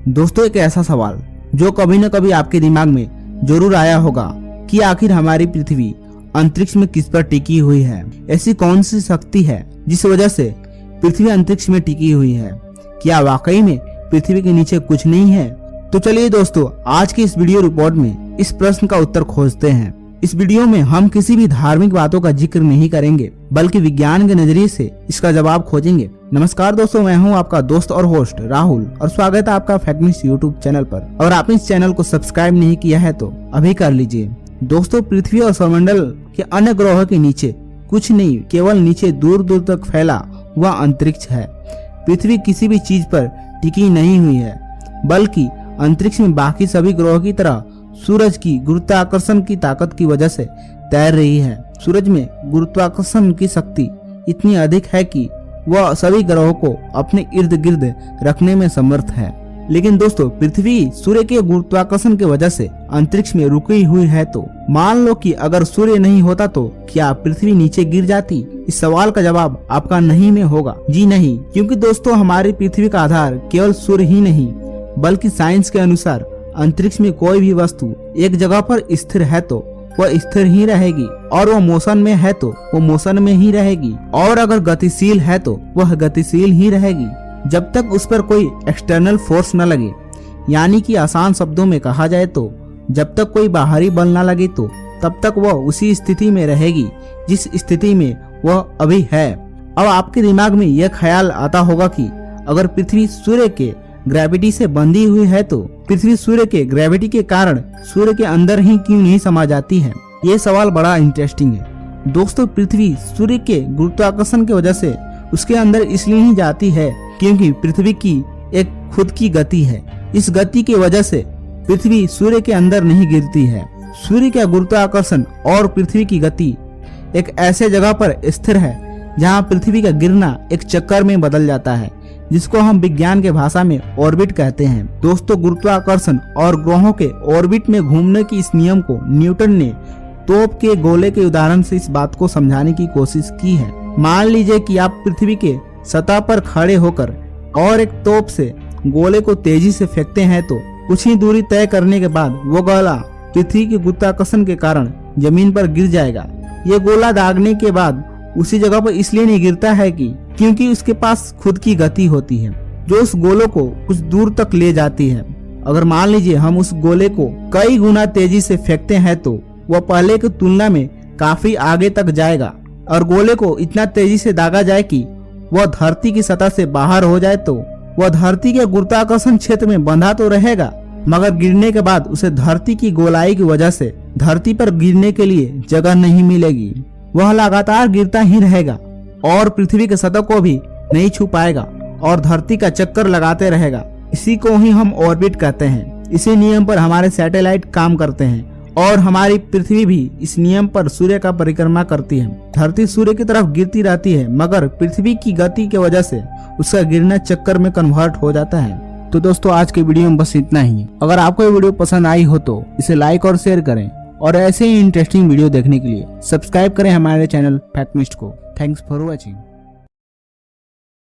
दोस्तों, एक ऐसा सवाल जो कभी न कभी आपके दिमाग में जरूर आया होगा कि आखिर हमारी पृथ्वी अंतरिक्ष में किस पर टिकी हुई है। ऐसी कौन सी शक्ति है जिस वजह से पृथ्वी अंतरिक्ष में टिकी हुई है। क्या वाकई में पृथ्वी के नीचे कुछ नहीं है? तो चलिए दोस्तों, आज की इस वीडियो रिपोर्ट में इस प्रश्न का उत्तर खोजते हैं। इस वीडियो में हम किसी भी धार्मिक बातों का जिक्र नहीं करेंगे, बल्कि विज्ञान के नजरिए से इसका जवाब खोजेंगे। नमस्कार दोस्तों, मैं हूं आपका दोस्त और होस्ट राहुल और स्वागत है आपका फैक्टन्यूज यूट्यूब चैनल पर। अगर आपने इस चैनल को सब्सक्राइब नहीं किया है तो अभी कर लीजिए। दोस्तों, पृथ्वी और सौरमंडल के अन्य ग्रहों के नीचे कुछ नहीं, केवल नीचे दूर दूर तक फैला हुआ अंतरिक्ष है। पृथ्वी किसी भी चीज पर टिकी नहीं हुई है, बल्कि अंतरिक्ष में बाकी सभी ग्रहों की तरह सूरज की गुरुत्वाकर्षण की ताकत की वजह से तैर रही है। सूरज में गुरुत्वाकर्षण की शक्ति इतनी अधिक है कि वह सभी ग्रहों को अपने इर्द गिर्द रखने में समर्थ है। लेकिन दोस्तों, पृथ्वी सूर्य के गुरुत्वाकर्षण की वजह से अंतरिक्ष में रुकी हुई है, तो मान लो कि अगर सूर्य नहीं होता तो क्या पृथ्वी नीचे गिर जाती? इस सवाल का जवाब आपका नहीं में होगा। जी नहीं, क्योंकि दोस्तों हमारी पृथ्वी का आधार केवल सूर्य ही नहीं, बल्कि साइंस के अनुसार अंतरिक्ष में कोई भी वस्तु एक जगह पर स्थिर है तो वह स्थिर ही रहेगी, और वह मोशन में है तो वो मोशन में ही रहेगी, और अगर गतिशील है तो वह गतिशील ही रहेगी जब तक उस पर कोई एक्सटर्नल फोर्स न लगे। यानी कि आसान शब्दों में कहा जाए तो जब तक कोई बाहरी बल न लगे तो तब तक वह उसी स्थिति में रहेगी जिस स्थिति में वह अभी है। अब आपके दिमाग में यह ख्याल आता होगा कि अगर पृथ्वी सूर्य के ग्रेविटी से बंधी हुई है तो पृथ्वी सूर्य के ग्रेविटी के कारण सूर्य के अंदर ही क्यों नहीं समा जाती है। ये सवाल बड़ा इंटरेस्टिंग है। दोस्तों, पृथ्वी सूर्य के गुरुत्वाकर्षण की वजह से उसके अंदर इसलिए ही जाती है क्योंकि पृथ्वी की एक खुद की गति है। इस गति की वजह से पृथ्वी सूर्य के अंदर नहीं गिरती है। सूर्य का गुरुत्वाकर्षण और पृथ्वी की गति एक ऐसे जगह पर स्थिर है जहाँ पृथ्वी का गिरना एक चक्कर में बदल जाता है, जिसको हम विज्ञान के भाषा में ऑर्बिट कहते हैं। दोस्तों, गुरुत्वाकर्षण और ग्रहों के ऑर्बिट में घूमने की इस नियम को न्यूटन ने तोप के गोले के उदाहरण से इस बात को समझाने की कोशिश की है। मान लीजिए कि आप पृथ्वी के सतह पर खड़े होकर और एक तोप से गोले को तेजी से फेंकते हैं तो कुछ ही दूरी तय करने के बाद वो गोला पृथ्वी के गुरुत्वाकर्षण के कारण जमीन पर गिर जाएगा। ये गोला दागने के बाद उसी जगह पर इसलिए नहीं गिरता है क्योंकि उसके पास खुद की गति होती है जो उस गोले को कुछ दूर तक ले जाती है। अगर मान लीजिए हम उस गोले को कई गुना तेजी से फेंकते हैं तो वह पहले की तुलना में काफी आगे तक जाएगा, और गोले को इतना तेजी से दागा जाए कि वह धरती की सतह से बाहर हो जाए तो वह धरती के गुरुत्वाकर्षण क्षेत्र में बंधा तो रहेगा, मगर गिरने के बाद उसे धरती की गोलाई की वजह से धरती पर गिरने के लिए जगह नहीं मिलेगी। वह लगातार गिरता ही रहेगा और पृथ्वी के सतह को भी नहीं छू पाएगा और धरती का चक्कर लगाते रहेगा। इसी को ही हम ऑर्बिट कहते हैं। इसी नियम पर हमारे सैटेलाइट काम करते हैं और हमारी पृथ्वी भी इस नियम पर सूर्य का परिक्रमा करती है। धरती सूर्य की तरफ गिरती रहती है, मगर पृथ्वी की गति की वजह से उसका गिरना चक्कर में कन्वर्ट हो जाता है। तो दोस्तों, आज के वीडियो में बस इतना ही। अगर आपको ये वीडियो पसंद आई हो तो इसे लाइक और शेयर करें, और ऐसे ही इंटरेस्टिंग वीडियो देखने के लिए सब्सक्राइब करें हमारे चैनल फैक्टन्यूज को। Thanks for watching.